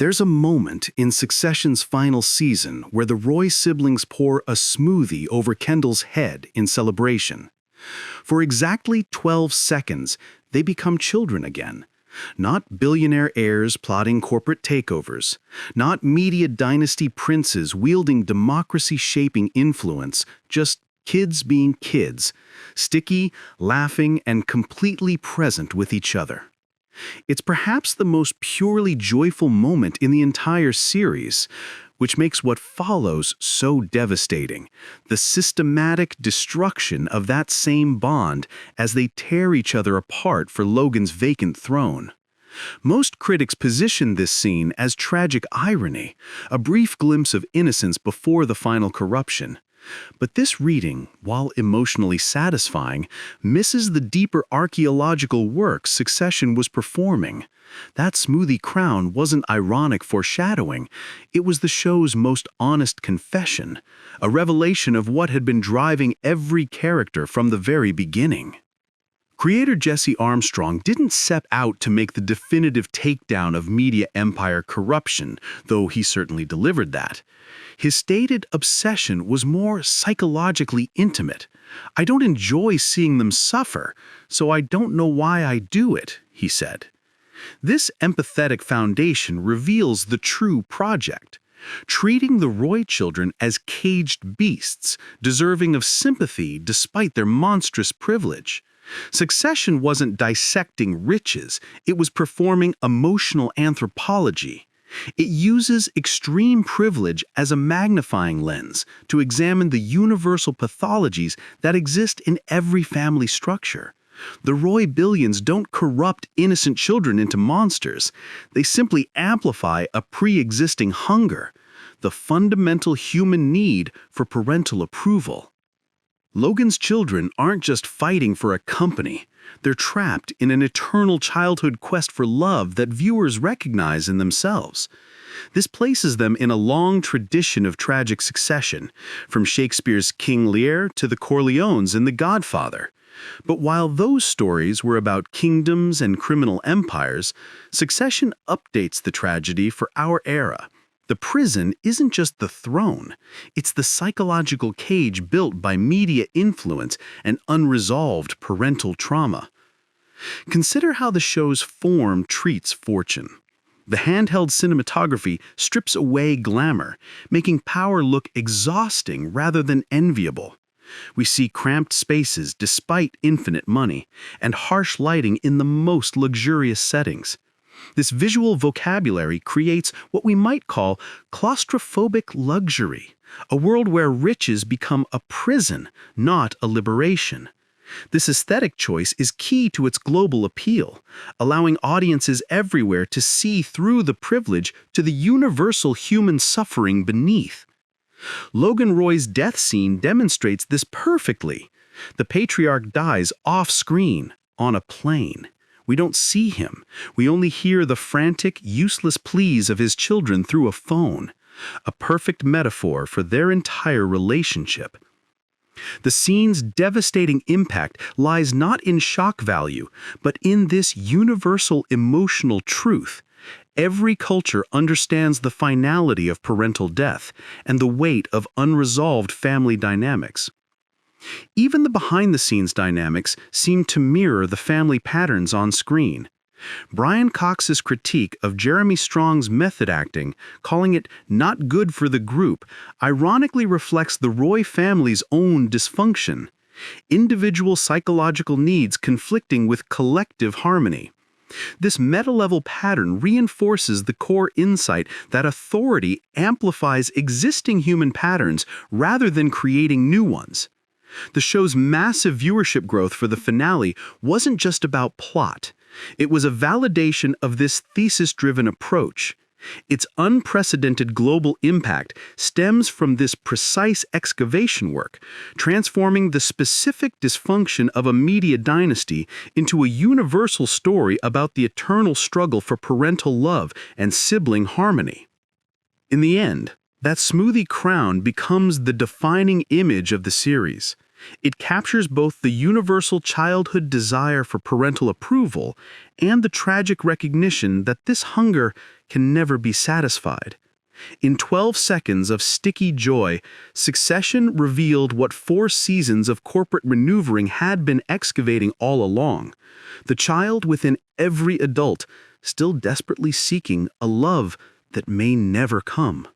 There's a moment in Succession's final season where the Roy siblings pour a smoothie over Kendall's head in celebration. For exactly 12 seconds, they become children again. Not billionaire heirs plotting corporate takeovers, not media dynasty princes wielding democracy-shaping influence, just kids being kids, sticky, laughing, and completely present with each other. It's perhaps the most purely joyful moment in the entire series, which makes what follows so devastating, the systematic destruction of that same bond as they tear each other apart for Logan's vacant throne. Most critics position this scene as tragic irony, a brief glimpse of innocence before the final corruption. But this reading, while emotionally satisfying, misses the deeper archaeological work Succession was performing. That smoothie crown wasn't ironic foreshadowing, it was the show's most honest confession, a revelation of what had been driving every character from the very beginning. Creator Jesse Armstrong didn't set out to make the definitive takedown of media empire corruption, though he certainly delivered that. His stated obsession was more psychologically intimate. "I don't enjoy seeing them suffer, so I don't know why I do it," he said. This empathetic foundation reveals the true project, treating the Roy children as caged beasts, deserving of sympathy despite their monstrous privilege. Succession wasn't dissecting riches, it was performing emotional anthropology. It uses extreme privilege as a magnifying lens to examine the universal pathologies that exist in every family structure. The Roy billions don't corrupt innocent children into monsters. They simply amplify a pre-existing hunger, the fundamental human need for parental approval. Logan's children aren't just fighting for a company. They're trapped in an eternal childhood quest for love that viewers recognize in themselves. This places them in a long tradition of tragic succession, from Shakespeare's King Lear to the Corleones in The Godfather. But while those stories were about kingdoms and criminal empires, Succession updates the tragedy for our era. The prison isn't just the throne, it's the psychological cage built by media influence and unresolved parental trauma. Consider how the show's form treats fortune. The handheld cinematography strips away glamour, making power look exhausting rather than enviable. We see cramped spaces despite infinite money, and harsh lighting in the most luxurious settings. This visual vocabulary creates what we might call claustrophobic luxury, a world where riches become a prison, not a liberation. This aesthetic choice is key to its global appeal, allowing audiences everywhere to see through the privilege to the universal human suffering beneath. Logan Roy's death scene demonstrates this perfectly. The patriarch dies off-screen, on a plane. We don't see him. We only hear the frantic, useless pleas of his children through a phone, a perfect metaphor for their entire relationship. The scene's devastating impact lies not in shock value, but in this universal emotional truth. Every culture understands the finality of parental death and the weight of unresolved family dynamics. Even the behind-the-scenes dynamics seem to mirror the family patterns on screen. Brian Cox's critique of Jeremy Strong's method acting, calling it not good for the group, ironically reflects the Roy family's own dysfunction, individual psychological needs conflicting with collective harmony. This meta-level pattern reinforces the core insight that authority amplifies existing human patterns rather than creating new ones. The show's massive viewership growth for the finale wasn't just about plot. It was a validation of this thesis-driven approach. Its unprecedented global impact stems from this precise excavation work, transforming the specific dysfunction of a media dynasty into a universal story about the eternal struggle for parental love and sibling harmony. In the end, that smoothie crown becomes the defining image of the series. It captures both the universal childhood desire for parental approval and the tragic recognition that this hunger can never be satisfied. In 12 seconds of sticky joy, Succession revealed what 4 seasons of corporate maneuvering had been excavating all along. The child within every adult, still desperately seeking a love that may never come.